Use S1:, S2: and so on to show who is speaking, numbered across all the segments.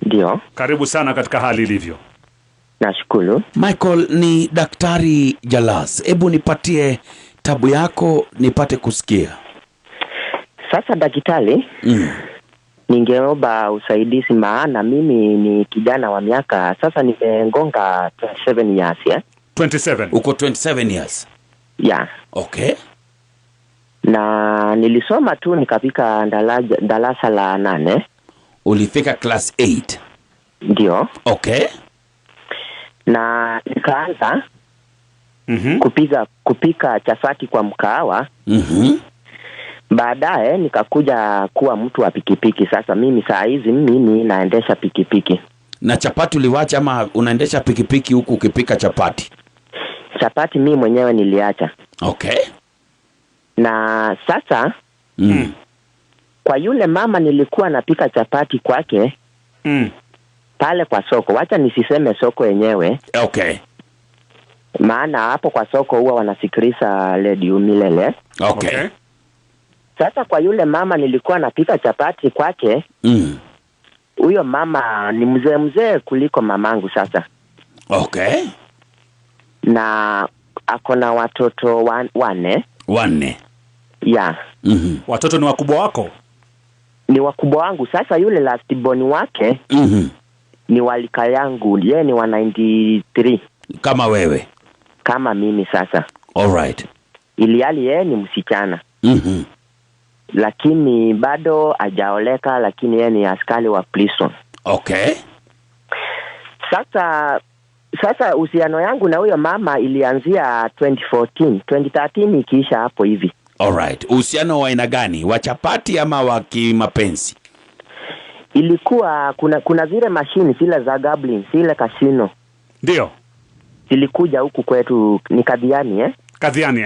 S1: Ndio.
S2: Karibu sana katika hali ilivyo.
S1: Nashukuru.
S3: Michael, ni Daktari Jalas. Hebu nipatie tabu yako nipate kusikia.
S1: Sasa daktari, ningeomba usaidizi, maana mimi ni kijana wa miaka sasa nimegonga 27 years.
S2: 27.
S3: Uko 27 years?
S1: Yeah.
S3: Okay.
S1: Na nilisoma tu nikafika darasa la 8.
S3: Ulifika class 8?
S1: Ndio.
S3: Okay.
S1: Na nikaanza kupika chapati kwa mkahawa. Baadaye nikakuja kuwa mtu wa pikipiki. Sasa mimi saa hizi mimi naendesha pikipiki.
S3: Na chapati uliwacha ama unaendesha pikipiki huku ukipika chapati?
S1: Chapati mimi mwenyewe niliacha.
S3: Okay.
S1: Na sasa kwa yule mama nilikuwa napika chapati kwake pale kwa soko. Wacha nisiseme soko yenyewe.
S3: Okay.
S1: Maana hapo kwa soko huwa wanasikiliza Radio Milele.
S3: Okay.
S1: Sasa kwa yule mama nilikuwa napika chapati kwake. Huyo mama ni mzee kuliko mamangu sasa.
S3: Okay.
S1: Na akona watoto wanne. Yeah.
S2: Watoto ni wakubwa wako?
S1: Ni wakubwa wangu. Sasa yule last born wake ni walika yangu. Yeye ni wa 93.
S3: Kama wewe?
S1: Kama mimi sasa.
S3: All right.
S1: Ilihali yeye ni msichana. Lakini bado hajaoleka, lakini yeye ni askari wa prison.
S3: Okay.
S1: Sasa uhusiano yangu na huyo mama ilianzia 2013 ikiisha hapo hivi.
S3: All right. Uhusiano wa aina gani? Wa chapati ama wa kimapenzi?
S1: Ilikuwa kuna zile mashini zile za gambling, zile casino.
S2: Ndio.
S1: Zilikuja huku kwetu ni Kadhiani
S2: Kadhiani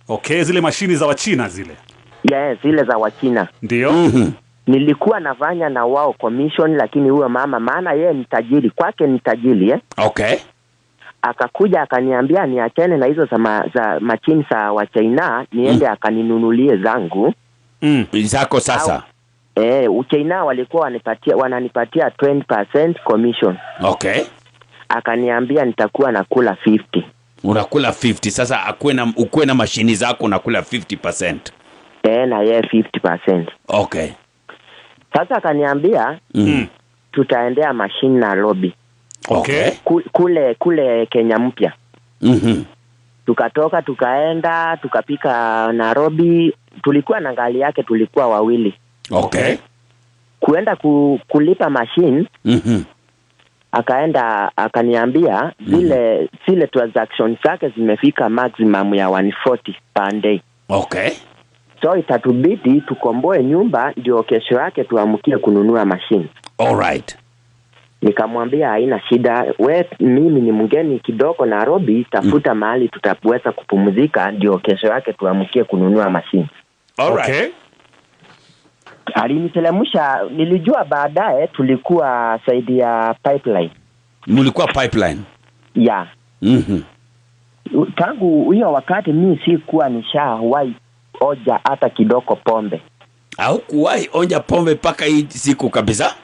S2: Okay, zile mashini za Wachina zile.
S1: Yeah, zile za Wachina.
S2: Ndio.
S1: Nilikuwa nafanya na wao commission, lakini huyo mama maana yeye ni tajiri, kwake ni tajiri
S3: Okay.
S1: Akakuja akaniambia niachane na hizo za machini za Wachina, niende akaninunulie zangu.
S3: Zako sasa.
S1: Uchina walikuwa wananipatia 20% commission.
S3: Okay.
S1: Akaniambia nitakuwa nakula 50.
S3: Unakula 50. Sasa ukue na mashini zako unakula 50%.
S1: Na yeye 50%.
S3: Okay.
S1: Sasa akaniambia tutaendea mashini na lobby.
S2: Okay.
S1: Kule Kenya mpya. Tukatoka tukaenda tukapika Nairobi. Tulikuwa na gari yake, tulikuwa wawili.
S3: Okay.
S1: Kuenda kulipa machine. Akaenda akaniambia zile transactions zake zimefika maximum ya 140 per day.
S3: Okay.
S1: So itatubidi tukomboe nyumba ndio kesho yake tuamkie kununua machine.
S3: All right.
S1: Nikamwambia haina shida, mimi ni mgeni kidogo Nairobi, tafuta mahali tutaweza kupumzika ndio kesho yake tuamkie kununua machine.
S3: All right.
S2: Okay.
S1: Alinitelemusha, nilijua baadaye tulikuwa saidi ya pipeline.
S3: Mulikuwa pipeline?
S1: Yeah. Tangu hiyo wakati mimi sikuwa nishawahi oja hata kidogo pombe.
S3: Au kuwahi onja pombe paka hii siku kabisa?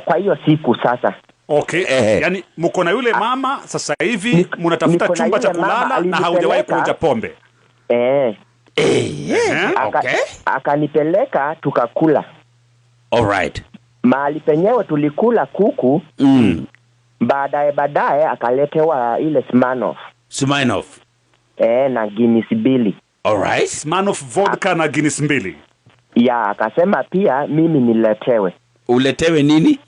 S1: Kwa hiyo siku sasa.
S2: Okay. Yaani mko na yule mama sasa hivi mnatafuta chumba cha kulala na haujawahi kuonja pombe.
S3: Okay.
S1: Akanipeleka tukakula.
S3: All right.
S1: Mahali penyewe tulikula kuku. Baadaye akaletewa ile Smirnoff. Na Guinness mbili.
S3: All right.
S2: Smirnoff vodka na Guinness mbili.
S1: Yeah, akasema pia mimi niletewe.
S3: Uletewe nini?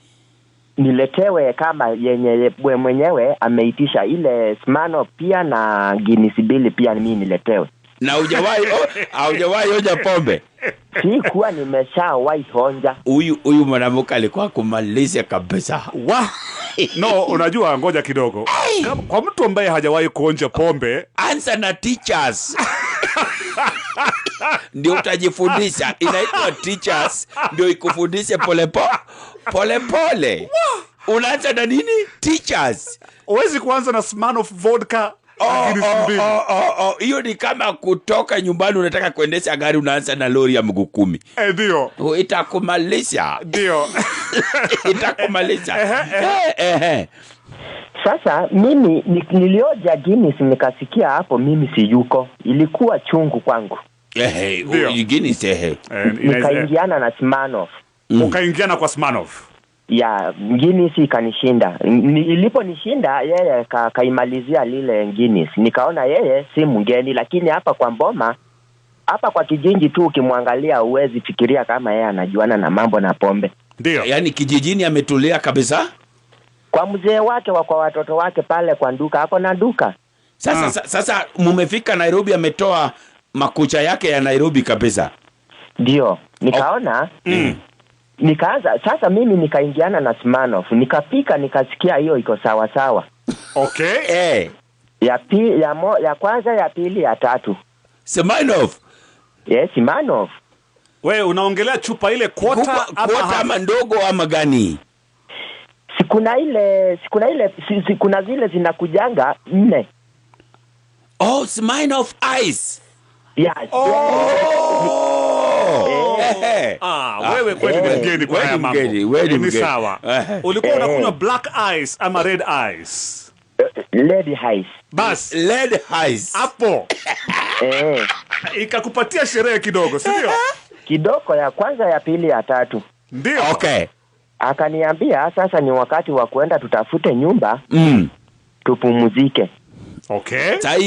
S1: Niletewe kama yenye mwenyewe ameitisha, ile Smirnoff pia na Guinness mbili pia mimi niletewe.
S3: Na hujawahi onja pombe?
S1: Sikuwa nimeshawahi onja.
S3: Huyu mwanamke alikuwa kumaliza kabisa.
S2: No, unajua ngoja kidogo. Kwa mtu ambaye hajawahi kuonja pombe,
S3: answer na teachers. Ndio utajifundisha. Inaitwa teachers ndio ikufundishe pole. Unaanza na nini? Teachers.
S2: Huwezi kuanza na Smirnoff vodka.
S3: Hiyo ni kama kutoka nyumbani unataka kuendesha gari unaanza na lori ya mguu 10.
S2: Ndio.
S3: Itakumalisha.
S2: Ndio.
S3: Itakumaliza.
S1: Sasa mimi nilioja Guinness nikasikia hapo mimi si yuko. Ilikuwa chungu kwangu.
S3: Guinness
S1: Nikaingiana na Smirnoff.
S2: Ukaingiana kwa Smirnoff.
S1: Ya Guinness ikanishinda. Iliponishinda yeye kaimalizia lile Guinness. Nikaona yeye si mgeni, lakini hapa kwa Mboma, hapa kwa kijiji tu ukimwangalia uwezi fikiria kama yeye anajuana na mambo na pombe.
S2: Ndio.
S3: Yaani kijijini ametulia kabisa?
S1: Kwa mzee wake kwa watoto wake pale kwa duka, hapo na duka.
S3: Sasa mumefika Nairobi, ametoa makucha yake ya Nairobi kabisa.
S1: Ndio. Nikaona nikaanza sasa mimi nikaingiana na Smirnoff, nikapika nikasikia hiyo iko sawa sawa.
S2: Okay.
S1: Ya kwanza, ya pili, ya tatu.
S3: Smirnoff.
S1: Yes, Smirnoff.
S2: Wewe unaongelea chupa ile quarter
S3: ama ndogo ama gani?
S1: Sikuna zile zinakujanga 4.
S3: Smirnoff Ice.
S1: Yes.
S2: Wewe kweli ni mgeni kwa haya mambo. Ni sawa. Ulikuwa unakunywa black ice ama red ice?
S1: Red ice.
S2: Bas,
S3: red ice.
S2: Hapo. Ikakupatia sherehe kidogo, si ndio?
S1: Kidogo, ya kwanza, ya pili, ya tatu.
S2: Ndio.
S3: Okay.
S1: Akaniambia sasa ni wakati wa kwenda tutafute nyumba. Tupumzike.
S2: Okay.
S3: Sasa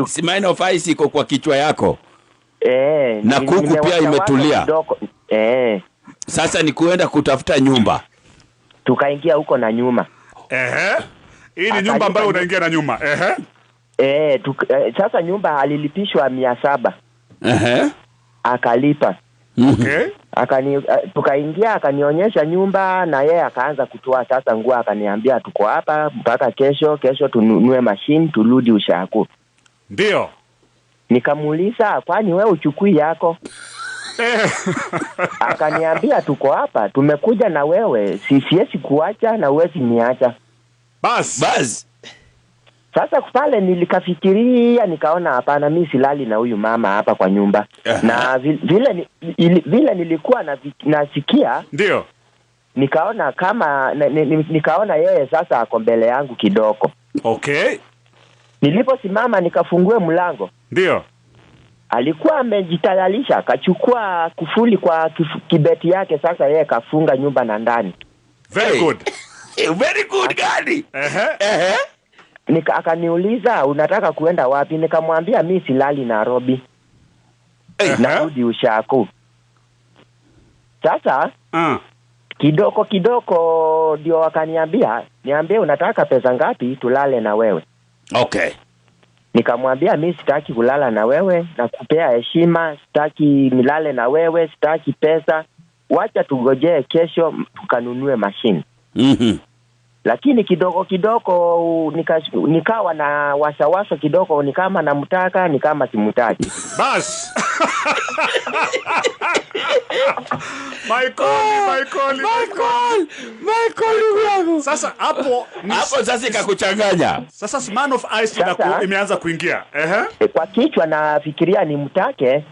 S3: Smirnoff Ice iko kwa kichwa yako. Na kuku pia imetulia. Sasa ni kuenda kutafuta nyumba.
S1: Tukaingia huko na nyuma.
S2: Hii ni nyumba ambayo unaingia na nyuma.
S1: Sasa nyumba alilipishwa 700. Akalipa.
S2: Okay.
S1: Tukaingia, akanionyesha nyumba na yeye akaanza kutoa sasa nguo, akaniambia tuko hapa mpaka kesho tununue machine turudi Ushaku.
S2: Ndio.
S1: Nikamuuliza kwani wewe uchukui yako? Akaniambia tuko hapa, tumekuja na wewe, siwezi kuacha na uwezi niacha.
S2: Bas.
S1: Sasa pale nilikafikiria, nikaona hapana, mimi silali na huyu mama hapa kwa nyumba. Na vile nilikuwa nasikia,
S2: ndio
S1: nikaona kama nikaona yeye sasa ako mbele yangu kidogo.
S2: Okay.
S1: Niliposimama nikafungue mlango.
S2: Ndio.
S1: Alikuwa amejitayarisha, akachukua kufuli kwa kibeti yake, sasa yeye kafunga nyumba na ndani.
S2: Very good.
S3: Very good gani?
S1: Akaniuliza unataka kuenda wapi? Nikamwambia mimi silali Nairobi. Narudi Ushaku. Sasa kidogo ndio akaniambia, niambie unataka pesa ngapi tulale na wewe.
S3: Okay.
S1: Nikamwambia mimi sitaki kulala na wewe, na kupea heshima, sitaki nilale na wewe, sitaki pesa. Wacha tugojee kesho tukanunue machine. Lakini kidogo nikawa na wasawasa kidogo, ni kama namtaka ni kama simtaki.
S2: Bas. Michael. Sasa hapo
S3: sasa ikakuchanganya.
S2: Sasa Smirnoff Ice imeanza kuingia.
S1: Kwa kichwa nafikiria nimtake.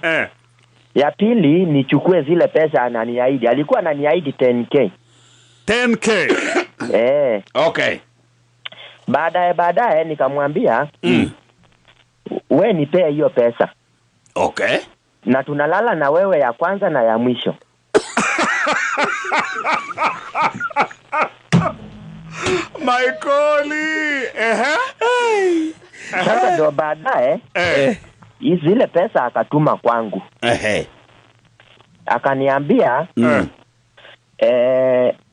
S1: Ya pili nichukue zile pesa ananiahidi. Alikuwa ananiahidi 10k.
S2: 10k.
S1: Okay. Baadaye nikamwambia wewe nipe hiyo pesa.
S3: Okay.
S1: Na tunalala na wewe ya kwanza na ya mwisho.
S2: Michael.
S1: Sasa ndo baadaye zile pesa akatuma kwangu. Akaniambia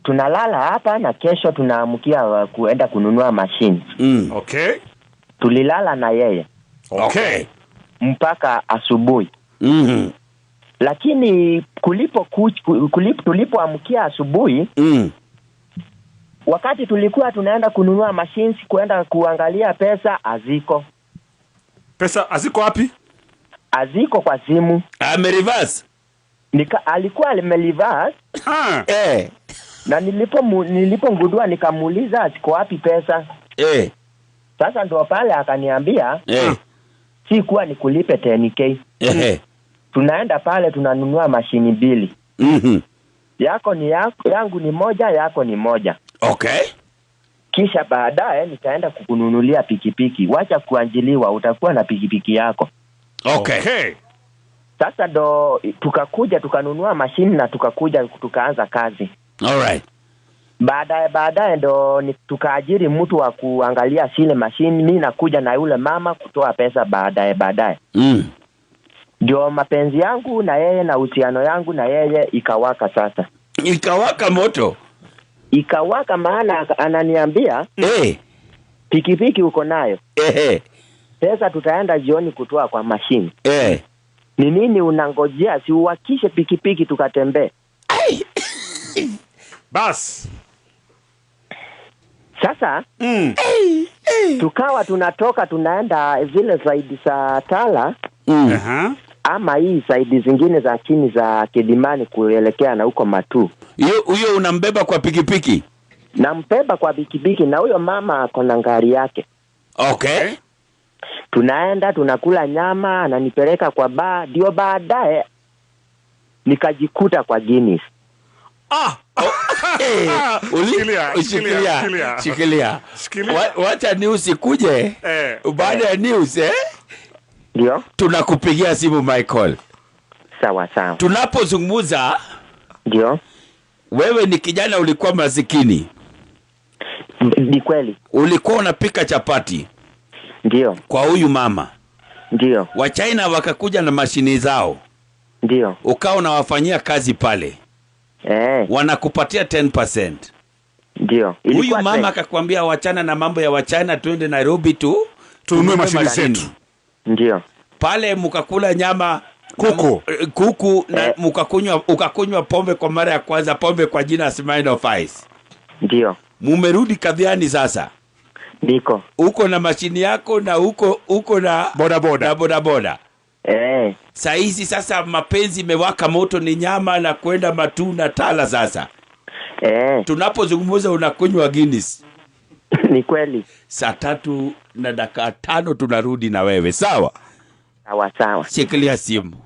S1: tunalala hapa na kesho tunaamkia kuenda kununua machine.
S2: Okay.
S1: Tulilala na yeye.
S2: Okay.
S1: Mpaka asubuhi. Lakini tulipoamkia asubuhi, wakati tulikuwa tunaenda kununua machines kuenda kuangalia pesa aziko.
S2: Pesa aziko wapi?
S1: Aziko kwa simu.
S3: Amereverse.
S1: Alikuwa amereverse. Na nilipongudua nikamuuliza aziko wapi pesa. Sasa ndo pale akaniambia si kuwa nikulipe 10k. Tunaenda pale tunanunua mashini 2. yako ni yako, yangu ni moja, yako ni moja.
S3: Okay.
S1: Kisha baadaye nitaenda kukununulia pikipiki. Wacha kuanjiliwa, utakuwa na pikipiki yako.
S3: Okay.
S1: Sasa ndo tukakuja tukanunua mashini na tukakuja tukaanza kazi.
S3: Alright.
S1: Baadaye ndo tukaajiri mtu wa kuangalia zile mashini, mimi nakuja na yule mama kutoa pesa baadaye. Ndio mapenzi yangu na yeye na uhusiano yangu na yeye ikawaka sasa.
S3: Ikawaka moto.
S1: Ikawaka maana ananiambia, pikipiki uko nayo. Pesa tutaenda jioni kutoa kwa mashini. Ni nini unangojea? Si uwakishe pikipiki tukatembee.
S2: Bas.
S1: Sasa tukawa tunatoka tunaenda zile zaidi za Tala. Ama hii zaidi zingine za chini za Kidimani kuelekea na huko Matu.
S3: Huyo unambeba kwa pikipiki?
S1: Nambeba kwa pikipiki na huyo mama ako na gari yake.
S3: Okay.
S1: Tunaenda tunakula nyama, ananipeleka kwa bar, ndio baadaye nikajikuta kwa Guinness.
S3: Shikilia. Wacha news ikuje. Baada ya news
S1: ndio
S3: tunakupigia simu Michael.
S1: Sawa.
S3: Tunapozungumza
S1: ndio
S3: wewe ni kijana ulikuwa masikini.
S1: Ni kweli.
S3: Ulikuwa unapika chapati.
S1: Ndio.
S3: Kwa huyu mama.
S1: Ndio.
S3: Wa China wakakuja na mashini zao.
S1: Ndio.
S3: Ukao unawafanyia kazi pale. Wanakupatia 10%.
S1: Ndio.
S3: Huyu mama akakwambia wachana na mambo ya Wachina, tuende Nairobi tununue mashini zetu.
S1: Ndio.
S3: Pale mkakula nyama kuku na ukakunywa pombe kwa mara ya kwanza, pombe kwa jina Smile of Ice.
S1: Ndio.
S3: Mumerudi Kadhiani sasa.
S1: Niko.
S3: Uko na mashini yako na uko na bodaboda. Saa hizi sasa mapenzi imewaka moto, ni nyama na kwenda Matu na Tala sasa. Tunapozungumza unakunywa Guinness.
S1: Ni kweli.
S3: 3:05 tunarudi na wewe. Sawa.
S1: Sawa.
S3: Shikilia simu.